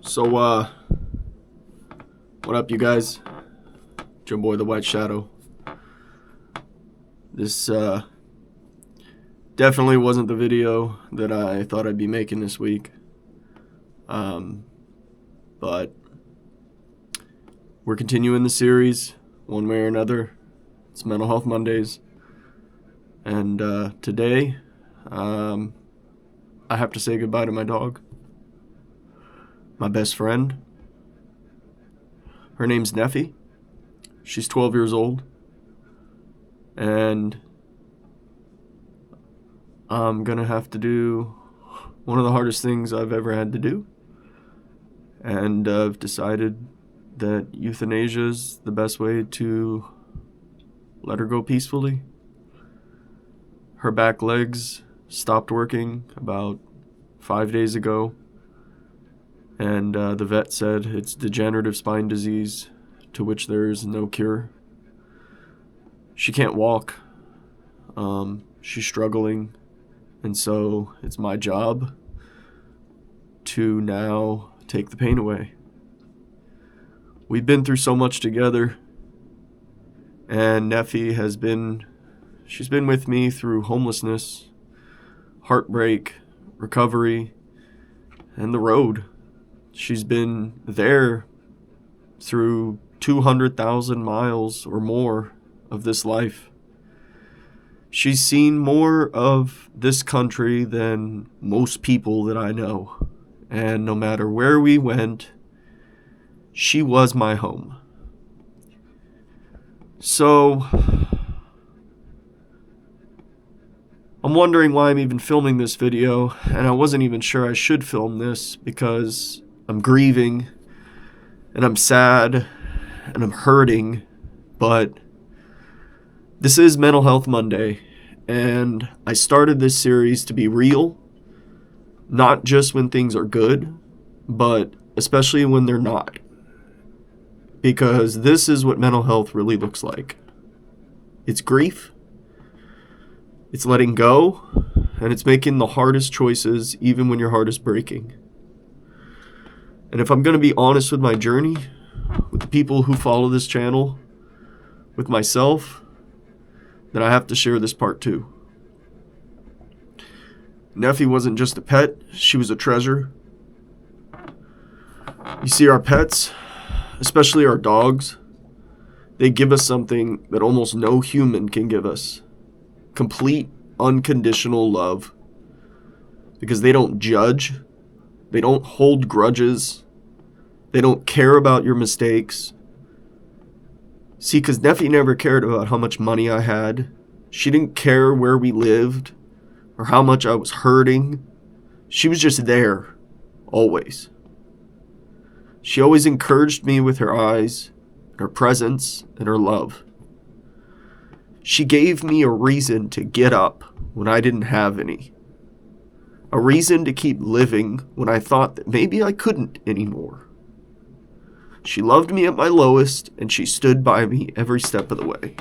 So, what up, you guys? It's your boy, the White Shadow. This, definitely wasn't the video that I thought I'd be making this week. But we're continuing the series, one way or another. It's Mental Health Mondays. And, today, I have to say goodbye to my dog. My best friend. Her name's Neffy. She's 12 years old. And I'm gonna have to do one of the hardest things I've ever had to do. And I've decided that euthanasia is the best way to let her go peacefully. Her back legs stopped working about 5 days ago. And the vet said it's degenerative spine disease to which there is no cure. She can't walk. She's struggling. And so it's my job to now take the pain away. We've been through so much together. And Neffy she's been with me through homelessness, heartbreak, recovery, and the road. She's been there through 200,000 miles or more of this life. She's seen more of this country than most people that I know. And no matter where we went, she was my home. So, I'm wondering why I'm even filming this video, and I wasn't even sure I should film this because I'm grieving, and I'm sad, and I'm hurting, but this is Mental Health Monday, and I started this series to be real, not just when things are good, but especially when they're not, because this is what mental health really looks like. It's grief, it's letting go, and it's making the hardest choices even when your heart is breaking. And if I'm going to be honest with my journey, with the people who follow this channel, with myself, then I have to share this part too. Neffy wasn't just a pet, she was a treasure. You see, our pets, especially our dogs, they give us something that almost no human can give us. Complete, unconditional love. Because they don't judge, they don't hold grudges, they don't care about your mistakes. See, because Neffy never cared about how much money I had. She didn't care where we lived or how much I was hurting. She was just there, always. She always encouraged me with her eyes, her presence, and her love. She gave me a reason to get up when I didn't have any. A reason to keep living when I thought that maybe I couldn't anymore. She loved me at my lowest, and she stood by me every step of the way.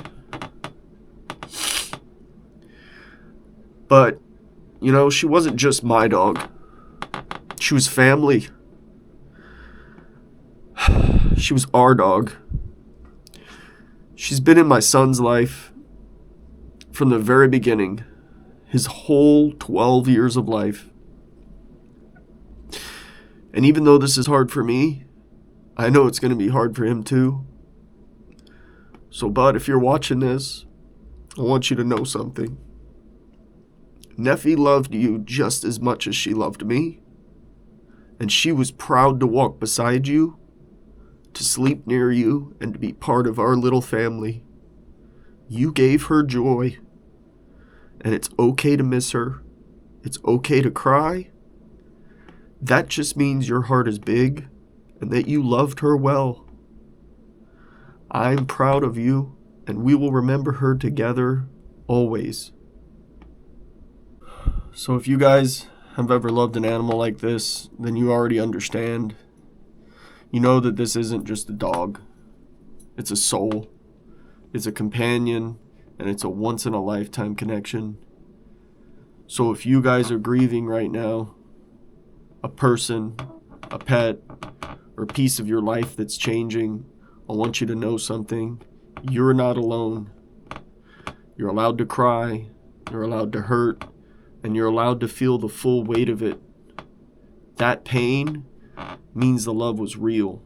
But, you know, she wasn't just my dog. She was family. She was our dog. She's been in my son's life from the very beginning. His whole 12 years of life. And even though this is hard for me, I know it's going to be hard for him too. So, bud, if you're watching this, I want you to know something. Neffy loved you just as much as she loved me. And she was proud to walk beside you, to sleep near you, and to be part of our little family. You gave her joy. And it's okay to miss her. It's okay to cry. That just means your heart is big and that you loved her well. I'm proud of you, and we will remember her together always. So if you guys have ever loved an animal like this, then you already understand. You know that this isn't just a dog. It's a soul. It's a companion. And it's a once-in-a-lifetime connection. So if you guys are grieving right now, a person, a pet, or piece of your life that's changing, I want you to know something. You're not alone. You're allowed to cry, you're allowed to hurt, and you're allowed to feel the full weight of it. That pain means the love was real.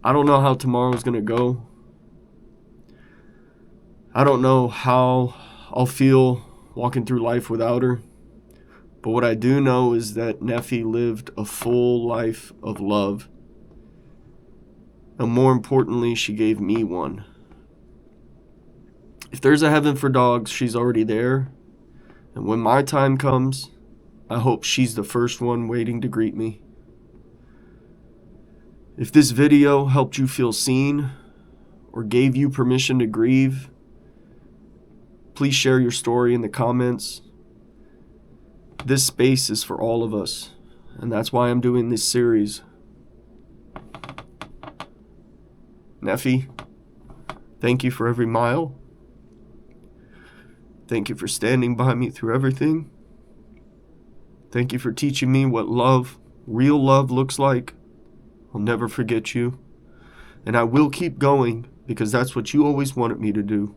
I don't know how tomorrow's going to go. I don't know how I'll feel walking through life without her. But what I do know is that Neffy lived a full life of love. And more importantly, she gave me one. If there's a heaven for dogs, she's already there. And when my time comes, I hope she's the first one waiting to greet me. If this video helped you feel seen or gave you permission to grieve, please share your story in the comments. This space is for all of us, and that's why I'm doing this series. Neffy, thank you for every mile. Thank you for standing by me through everything. Thank you for teaching me what love, real love, looks like. I'll never forget you. And I will keep going because that's what you always wanted me to do.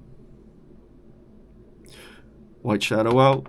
White Shadow out.